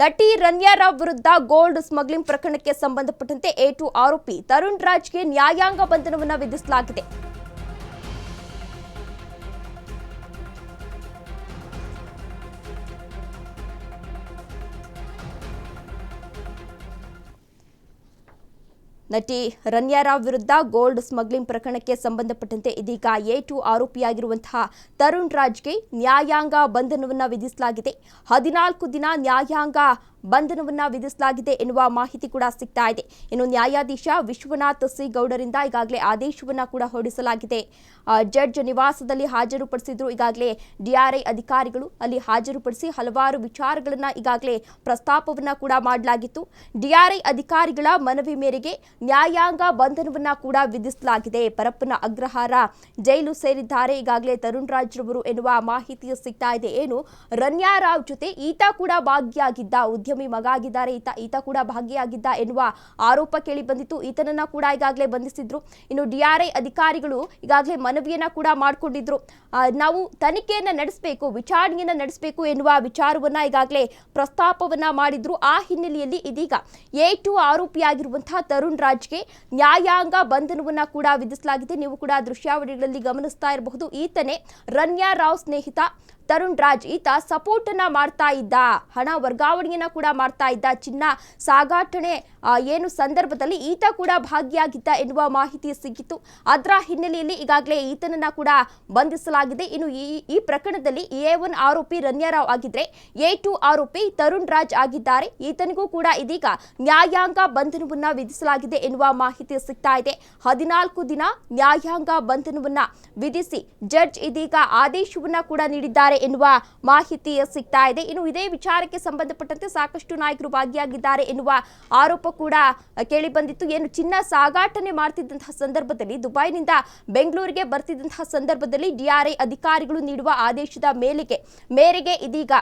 ನಟಿ ರನ್ಯಾ ರಾವ್ ವಿರುದ್ಧ gold smuggling ಪ್ರಕರಣಕ್ಕೆ ಸಂಬಂಧಪಟ್ಟಂತೆ A2 ಆರೋಪಿ ತರುಣ್ ರಾಜ್ಗೆ ನ್ಯಾಯಾಂಗ ಬಂಧನವನ್ನು ವಿಧಿಸಲಾಗಿದೆ. ನಟಿ ರನ್ಯಾ ರಾವ್ ವಿರುದ್ಧ ಗೋಲ್ಡ್ ಸ್ಮಗ್ಲಿಂಗ್ ಪ್ರಕರಣಕ್ಕೆ ಸಂಬಂಧಪಟ್ಟಂತೆ ಇದೀಗ A2 ಆರೋಪಿಯಾಗಿರುವಂತಹ ತರುಣ್ ರಾಜ್ಗೆ ನ್ಯಾಯಾಂಗ ಬಂಧನವನ್ನು ವಿಧಿಸಲಾಗಿದೆ. 14 ದಿನ ನ್ಯಾಯಾಂಗ ಬಂಧನವನ್ನು ವಿಧಿಸಲಾಗಿದೆ ಎನ್ನುವ ಮಾಹಿತಿ ಕೂಡ ಸಿಗ್ತಾ ಇದೆ. ಇನ್ನು ನ್ಯಾಯಾಧೀಶ ವಿಶ್ವನಾಥ್ ಸಿ ಗೌಡರಿಂದ ಈಗಾಗಲೇ ಆದೇಶವನ್ನು ಕೂಡ ಹೊರಡಿಸಲಾಗಿದೆ. ಜಡ್ಜ್ ನಿವಾಸದಲ್ಲಿ ಹಾಜರುಪಡಿಸಿದ್ರು. ಈಗಾಗಲೇ DRI ಅಧಿಕಾರಿಗಳು ಅಲ್ಲಿ ಹಾಜರುಪಡಿಸಿ ಹಲವಾರು ವಿಚಾರಗಳನ್ನು ಈಗಾಗಲೇ ಪ್ರಸ್ತಾಪವನ್ನು ಕೂಡ ಮಾಡಲಾಗಿತ್ತು. DRI ಅಧಿಕಾರಿಗಳ ಮನವಿ ಮೇರೆಗೆ ನ್ಯಾಯಾಂಗ ಬಂಧನವನ್ನ ಕೂಡ ವಿಧಿಸಲಾಗಿದೆ. ಪರಪ್ಪನ ಅಗ್ರಹಾರ ಜೈಲು ಸೇರಿದ್ದಾರೆ ಈಗಾಗಲೇ ತರುಣ್ ರಾಜ್ ರವರು ಎನ್ನುವ ಮಾಹಿತಿ ಸಿಗ್ತಾ ಇದೆ. ಏನು ರನ್ಯಾ ರಾವ್ ಜೊತೆ ಈತ ಕೂಡ ಭಾಗಿಯಾಗಿದ್ದ, ಉದ್ಯಮಿ ಮಗ ಆಗಿದ್ದಾರೆ, ಈತ ಕೂಡ ಭಾಗಿಯಾಗಿದ್ದ ಎನ್ನುವ ಆರೋಪ ಕೇಳಿ ಬಂದಿತ್ತು. ಈತನನ್ನ ಕೂಡ ಈಗಾಗಲೇ ಬಂಧಿಸಿದ್ರು. ಇನ್ನು DRI ಅಧಿಕಾರಿಗಳು ಈಗಾಗಲೇ ಮನವಿಯನ್ನ ಕೂಡ ಮಾಡಿಕೊಂಡಿದ್ರು. ನಾವು ತನಿಖೆಯನ್ನ ನಡೆಸಬೇಕು, ವಿಚಾರಣೆಯನ್ನ ನಡೆಸಬೇಕು ಎನ್ನುವ ವಿಚಾರವನ್ನ ಈಗಾಗಲೇ ಪ್ರಸ್ತಾಪವನ್ನ ಮಾಡಿದ್ರು. ಆ ಹಿನ್ನೆಲೆಯಲ್ಲಿ ಇದೀಗ A2 ಆರೋಪಿಯಾಗಿರುವಂತಹ ತರುಣ್ ರಾಜ್ಗೆ ನ್ಯಾಯಾಂಗ ಬಂಧನವನ್ನ ಕೂಡ ವಿಧಿಸಲಾಗಿದೆ. ನೀವು ಕೂಡ ದೃಶ್ಯಾವಳಿಗಳಲ್ಲಿ ಗಮನಿಸ್ತಾ ಇರಬಹುದು. ಈತನೇ ರನ್ಯಾ ರಾವ್ ಸ್ನೇಹಿತ ತರುಣ್ ರಾಜ್. ಈತ ಸಪೋರ್ಟ್ ಅನ್ನ ಮಾಡ್ತಾ ಇದ್ದ, ಹಣ ವರ್ಗಾವಣೆಯನ್ನ ಕೂಡ ಮಾಡ್ತಾ ಇದ್ದ, ಚಿನ್ನ ಸಾಗಾಟನೆ ಏನು ಸಂದರ್ಭದಲ್ಲಿ ಈತ ಕೂಡ ಭಾಗಿಯಾಗಿದ್ದ ಎನ್ನುವ ಮಾಹಿತಿ ಸಿಕ್ಕಿತ್ತು. ಅದರ ಹಿನ್ನೆಲೆಯಲ್ಲಿ ಈಗಾಗಲೇ ಈತನನ್ನ ಕೂಡ ಬಂಧಿಸಲಾಗಿದೆ. ಇನ್ನು ಈ ಪ್ರಕರಣದಲ್ಲಿ A1 ಆರೋಪಿ ರನ್ಯಾ ರಾವ್ ಆಗಿದ್ರೆ A2 ಆರೋಪಿ ತರುಣ್ ರಾಜ್ ಆಗಿದ್ದಾರೆ. ಈತನಿಗೂ ಕೂಡ ಇದೀಗ ನ್ಯಾಯಾಂಗ ಬಂಧನವನ್ನ ವಿಧಿಸಲಾಗಿದೆ ಎನ್ನುವ ಮಾಹಿತಿ ಸಿಗ್ತಾ ಇದೆ. 14 ದಿನ ನ್ಯಾಯಾಂಗ ಬಂಧನವನ್ನ ವಿಧಿಸಿ ಜಡ್ಜ್ ಇದೀಗ ಆದೇಶವನ್ನ ಕೂಡ ನೀಡಿದ್ದಾರೆ ಎನ್ನುವ ಮಾಹಿತಿ ಸಿಗ್ತಾ ಇದೆ. ಇನ್ನು ಇದೇ ವಿಚಾರಕ್ಕೆ ಸಂಬಂಧಪಟ್ಟಂತೆ ಸಾಕಷ್ಟು ನಾಯಕರು ಭಾಗಿಯಾಗಿದ್ದಾರೆ ಎನ್ನುವ ಆರೋಪ ಕೂಡ ಕೇಳಿ ಬಂದಿತ್ತು. ಏನು ಚಿನ್ನ ಸಾಗಾಟನೆ ಮಾಡ್ತಿದ್ದಂತಹ ಸಂದರ್ಭದಲ್ಲಿ, ದುಬೈನಿಂದ ಬೆಂಗಳೂರಿಗೆ ಬರ್ತಿದ್ದಂತಹ ಸಂದರ್ಭದಲ್ಲಿ DRI ಅಧಿಕಾರಿಗಳು ನೀಡುವ ಆದೇಶದ ಮೇರೆಗೆ ಇದೀಗ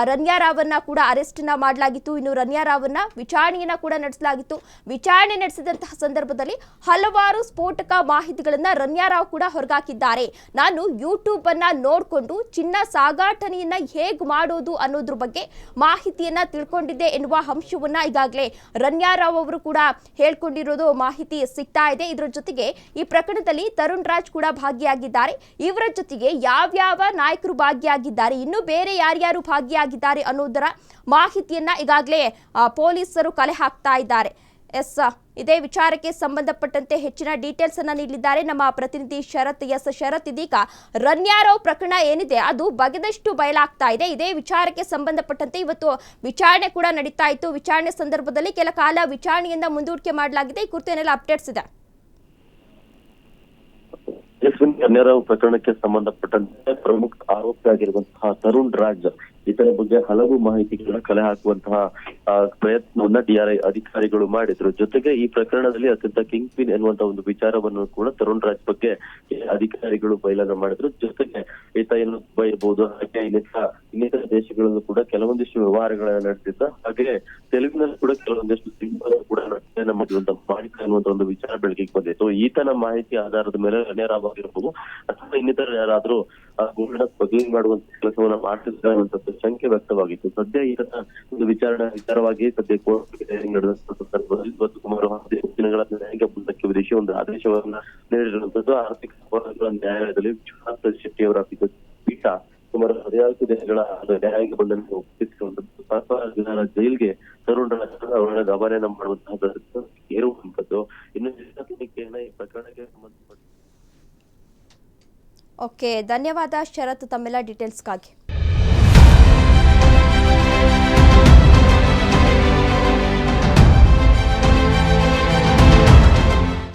ರನ್ಯಾ ರಾವನ್ನ ಕೂಡ ಅರೆಸ್ಟ್ ಮಾಡಲಾಗಿತ್ತು. ಇನ್ನು ರನ್ಯಾ ರಾವನ್ನ ವಿಚಾರಣೆಯನ್ನ ಕೂಡ ನಡೆಸಲಾಗಿತ್ತು. ವಿಚಾರಣೆ ನಡೆಸಿದಂತಹ ಸಂದರ್ಭದಲ್ಲಿ ಹಲವಾರು ಸ್ಫೋಟಕ ಮಾಹಿತಿಗಳನ್ನ ರನ್ಯಾ ರಾವ್ ಕೂಡ ಹೊರಗಾಕಿದ್ದಾರೆ. ನಾನು ಯೂಟ್ಯೂಬ್ ಅನ್ನ ನೋಡಿಕೊಂಡು ಚಿನ್ನ ಸಾಗಾಟನೆಯನ್ನ ಹೇಗೆ ಮಾಡೋದು ಅನ್ನೋದ್ರ ಬಗ್ಗೆ ಮಾಹಿತಿಯನ್ನ ತಿಳ್ಕೊಂಡಿದ್ದೆ ಎನ್ನುವ ಅಂಶವನ್ನ ಈಗಾಗಲೇ ರನ್ಯಾ ರಾವ್ ಅವರು ಕೂಡ ಹೇಳ್ಕೊಂಡಿರೋದು ಮಾಹಿತಿ ಸಿಗ್ತಾ ಇದೆ. ಇದರ ಜೊತೆಗೆ ಈ ಪ್ರಕರಣದಲ್ಲಿ ತರುಣ್ ರಾಜ್ ಕೂಡ ಭಾಗಿಯಾಗಿದ್ದಾರೆ. ಇವರ ಜೊತೆಗೆ ಯಾವ್ಯಾವ ನಾಯಕರು ಭಾಗಿಯಾಗಿದ್ದಾರೆ, ಇನ್ನು ಬೇರೆ ಯಾರ್ಯಾರು ಭಾಗಿಯಾಗಿದ್ದಾರೆ ಅನ್ನೋದರ ಮಾಹಿತಿಯನ್ನ ಈಗಾಗಲೇ ಪೊಲೀಸರು ಕಲೆ ಹಾಕ್ತಾ ಇದ್ದಾರೆ. ಇದೇ ವಿಚಾರಕ್ಕೆ ಸಂಬಂಧಪಟ್ಟಂತೆ ಹೆಚ್ಚಿನ ಡೀಟೇಲ್ಸ್ ಅನ್ನ ನೀಡಲಿದ್ದಾರೆ ನಮ್ಮ ಪ್ರತಿನಿಧಿ ಶರತ್. ಶರತ್, ಇದೀಗ ರನ್ಯಾ ರಾವ್ ಪ್ರಕರಣ ಏನಿದೆ ಅದು ಬಗೆದಷ್ಟು ಬಯಲಾಗ್ತಾ ಇದೆ. ಇದೇ ವಿಚಾರಕ್ಕೆ ಸಂಬಂಧಪಟ್ಟಂತೆ ಇವತ್ತು ವಿಚಾರಣೆ ಕೂಡ ನಡೀತಾ ಇತ್ತು. ವಿಚಾರಣೆ ಸಂದರ್ಭದಲ್ಲಿ ಕೆಲ ಕಾಲ ವಿಚಾರಣೆಯಿಂದ ಮುಂದೂಡಿಕೆ ಮಾಡಲಾಗಿದೆ. ಈ ಕುರಿತು ಏನೆಲ್ಲ ಅಪ್ಡೇಟ್ಸ್ ಇದೆ? ರನ್ಯಾ ರಾವ್ ಪ್ರಕರಣಕ್ಕೆ ಸಂಬಂಧಪಟ್ಟಂತೆ ಪ್ರಮುಖ ಆರೋಪಿಯಾಗಿರುವಂತಹ ತರುಣ್ ರಾಜ್ ಈತನ ಬಗ್ಗೆ ಹಲವು ಮಾಹಿತಿಗಳನ್ನ ಕಲೆ ಹಾಕುವಂತಹ ಪ್ರಯತ್ನವನ್ನ DRI ಅಧಿಕಾರಿಗಳು ಮಾಡಿದ್ರು. ಜೊತೆಗೆ ಈ ಪ್ರಕರಣದಲ್ಲಿ ಅತ್ಯಂತ ಕಿಂಗ್ ಪಿನ್ ಎನ್ನುವಂತಹ ಒಂದು ವಿಚಾರವನ್ನು ಕೂಡ ತರುಣ್ ರಾಜ್ ಬಗ್ಗೆ ಅಧಿಕಾರಿಗಳು ಬಯಲನ್ನ ಮಾಡಿದ್ರು. ಜೊತೆಗೆ ಈತ ಏನು ದುಬೈ ಇರ್ಬೋದು, ಹಾಗೆ ಇನ್ನಿತರ ದೇಶಗಳಲ್ಲೂ ಕೂಡ ಕೆಲವೊಂದಿಷ್ಟು ವ್ಯವಹಾರಗಳನ್ನ ನಡೆಸಿದ್ದ, ಹಾಗೆ ತೆಲುಗಿನಲ್ಲಿ ಕೂಡ ಕೆಲವೊಂದಿಷ್ಟು ಸಿನಿಮಾ ಕೂಡ ನಟನೆಯನ್ನ ಮಾಡಿರುವಂತಹ ಮಾಹಿತಿ ಅನ್ನುವಂತ ಒಂದು ವಿಚಾರ ಬೆಳಕಿಗೆ ಬಂದಿತ್ತು. ಈತನ ಮಾಹಿತಿ ಆಧಾರದ ಮೇಲೆ ರನ್ಯಾ ರಾವ್ ಆಗಿರ್ಬೋದು ಅಥವಾ ಇನ್ನಿತರ ಯಾರಾದ್ರೂ ಗೋಲ್ಡ್ ಸ್ಮಗ್ಲಿಂಗ್ ಮಾಡುವಂತ ಕೆಲಸವನ್ನ ಮಾಡ್ತಿದ್ದಾರೆ ಅನ್ನುವಂಥದ್ದು ಶಂಕೆ ವ್ಯಕ್ತವಾಗಿತ್ತು. ಸದ್ಯ ಈತನ ಒಂದು ವಿಚಾರವಾಗಿ ಸದ್ಯ ಕೋರ್ಟ್ ನಡೆದಂತಹ ಸಂದರ್ಭದಲ್ಲಿ ಇವತ್ತು ಸುಮಾರು 15 ದಿನಗಳ ನ್ಯಾಯಾಂಗ ಬಂಧನಕ್ಕೆ ವಿಧಿಸಿ ಒಂದು ಆದೇಶವನ್ನ ನೀಡಿರುವಂತದ್ದು. ಆರ್ಥಿಕ ಅಪರಾಧಗಳ ನ್ಯಾಯಾಲಯದಲ್ಲಿ ವಿಶ್ವನಾಥ್ ಶೆಟ್ಟಿ ಅವರ ಪೀಠ ಸುಮಾರು 14 ದಿನಗಳ ನ್ಯಾಯಾಂಗ ಬಂಧನಕ್ಕೆ ಒಪ್ಪಿಸಿರುವಂತದ್ದು. ಪರಪ್ಪನ ಜೈಲ್ಗೆ ತರುಣ್ ರಾಜ್ ಅವರನ್ನ ರವಾನೆಯನ್ನ ಮಾಡುವಂತಹ ಏರುವಂತದ್ದು. ಇನ್ನು ತನಿಖೆಯನ್ನ ಈ ಪ್ರಕರಣಕ್ಕೆ ಸಂಬಂಧಪಟ್ಟ ಓಕೆ, ಧನ್ಯವಾದ ಶರತ್ ತಮ್ಮೆಲ್ಲ ಡೀಟೇಲ್ಸ್ಗಾಗಿ.